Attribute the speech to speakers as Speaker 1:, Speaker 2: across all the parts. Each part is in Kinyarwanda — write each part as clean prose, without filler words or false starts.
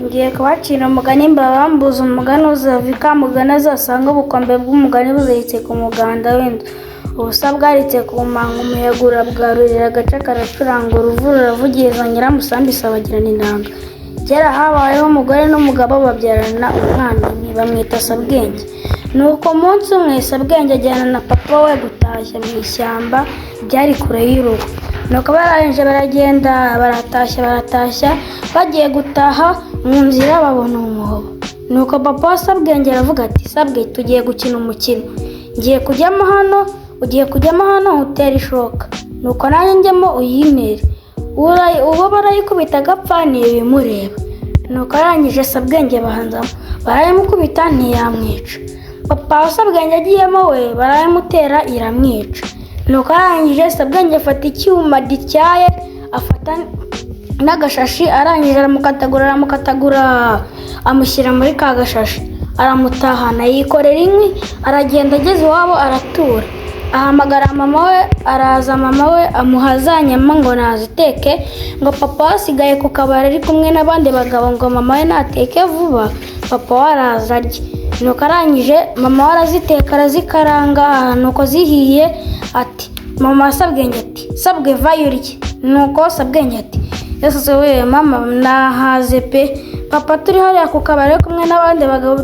Speaker 1: Ngiye kubacira umugani mbabambuza umugani uzavika mugani azasanga ubukombe bw'umugani buzahitse ku muganda wenda ubusa bwaritse ku manga umuyaga urabwarurira agace karacuranga uruvu ruravugiriza nyiramusambi isabagirana inanga. Kera habayeho umugore n'umugabo babyarana umwana bamwita Sabwenge. Nuko umunsi umwe Sabwenge ajyana na papa we gutashya mu ishyamba ryari kure y'urugo. Nuko barangije baragenda baratashya bagiye gutaha mu nzira babona umuhobo. Nuko papa wa Sabwenge aravuga ati Sabwe tugiye gukina umukino, ngiye kujyamo hano ugiye kujyamo hano utera ishoka, nuko nanjye njyemo uyintere, uwo barayikubita agapfa ntibimureba. Nuko arangije Sabwenge bahanzamo barayimukubita ntiyamwica. Papa wa Sabwenge agiyemo we barayimutera iramwica. Nuko arangije Sabwenge afata icyuma gityaye afata n'agashashi arangije aramukatagura amushyira muri ka gashashi aramutahana yikorera inkwi aragenda ageze iwabo aratura ahamagara mama we araza mama we amuha za nyama ngo naziteke ngo papa asigaye ku kabari ari kumwe n'abandi bagabo ngo mama we nateke vuba papa we araza arye. Nuko arangije mama we araziteka arazikaranga nuko zihiye ati mama Sabwenge ati Sabwe vayo urye. Nuko Sabwenge ati Yesu we mama nahaze pe papa turi hariya ku kabari kumwe n'abandi bagabo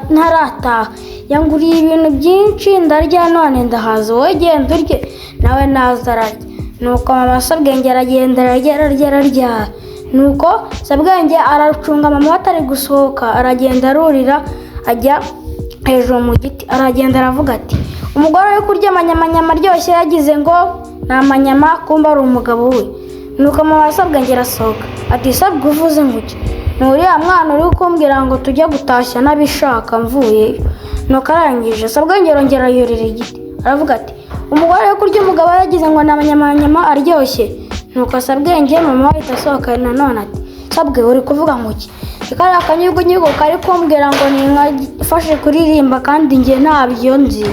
Speaker 1: ntarataha yanguriye ibintu byinshi ndarya none ndahaza wowe genda urye nawe nazararya. Nuko mama Sabwenge aragenda ararya. Nuko Sabwenge aracunga mama atari gusohoka aragenda arurira ajya hejuru mu giti aragenda aravuga ati umugore uri kurya amanyama aryoshye yagize ngo ni amanyama kumba ari umugabo we. Nuko mama Sabwenge arasohoka ati Sabwe uvuze nguki nturiya mwana uri kumbwira ngo tujye gutashya n'abishaka mvuyeyo. Nuko arangije Sabwenge arongera yurira igiti aravuga ati umugore uri kurya umugabo yagize ngo ni amanyama aryoshye. Nuko Sabwenge mama ahita asohoka nanone ati Sabwe uri kuvuga nguki kariya kanyugunyugu kari kumbwira ngo ni inka ifashe kuririmba kandi njye ntabyo nzi.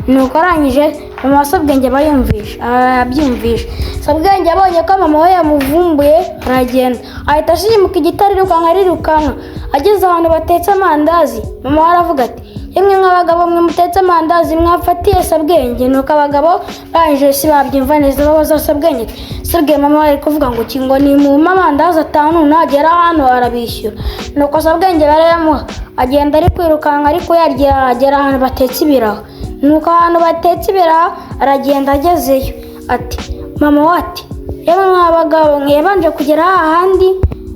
Speaker 1: Nuko arangije mama Sabwenge abyumvisha. Sabwenge abonye ko mama we yamuvumbuye aragenda ahita ashimuka igiti arirukanka ageze ahantu batetse amandazi. Mama we aravuga ati yemwe nk'abagabo mwe mutetse amandazi mwafatiye Sabwenge. Nuko abagabo barangije si babyumva neza babaza Sabwenge Sabwe mama we ari kuvuga ngo ngo ni mu amandazi 5 nagera hano arabishyura. Nuko Sabwenge barayamuha agenda ari kwirukanka ariko yarya agera ahantu batetse ibiraha. Nuko ahantu batetse ibiraha aragenda agezeyo ati mama wati yemwe nk'abagabo mwebanje kugera ahandi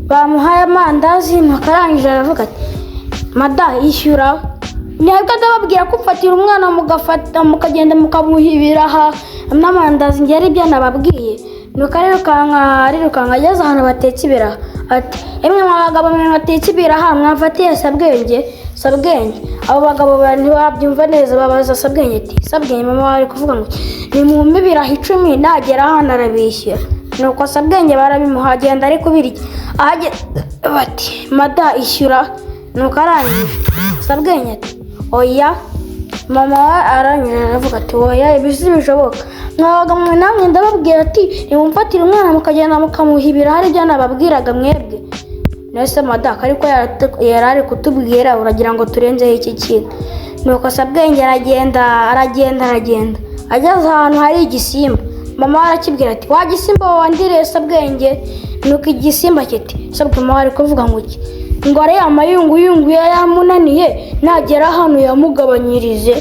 Speaker 1: bamuhaye amandazi. Nuko arangije aravuga ati mada ishyura ntabwo ndababwira ko ufatira umwana mugafata mukagenda mukamuha ibiraha n'amandazi njye ari byo nababwiye. Nuko arirukanka ageze ahantu batetse ibiraha ati yemwe nk'abagabo mwe batetse ibiraha mwafatiye Sabwenge. Abo bagabo ntibabyumva neza babaza Sabwenge ati Sabwenge mama ari kuvuga ngo ni mu ibiraha 10 nagera hano arabishyura. Nuko Sabwenge barabimuha agenda ari kubirya bati mada ishyura. Nuko arangije Sabwenge ati oya mama we arangije aravuga ati oya ibisi bishoboka mwabaga mwe namwe ndababwira ati nimumfatire umwana mukagenda mukamuha ibiraha ari byo nababwiraga mwebwe. Nese mada ariko yarari kutubwira uragira ngo turenzeho iki kintu. Nuko Sabwenge aragenda ageze ahantu hari igisimba. Mama arakibwira ati wa gisimba wandire Sabwenge. Nuko igisimba kiti Sabwe mama ari kuvuga ngo iki ngo ari amayunguyungu yamunaniye nagera hano yamugabanyirize.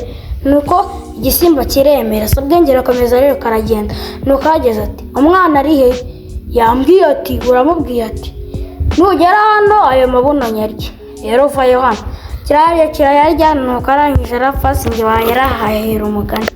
Speaker 1: Nuko igisimba kiremera Sabwenge arakomeza rero karagenda. Nuko ageze ati umwana ari he yambwiye ati uramubwiye ati nugera hano ayo mabuno nyarye rero vayo hano kirayarya. Nuko arangije arapfa sinjye wayarahahera umugani.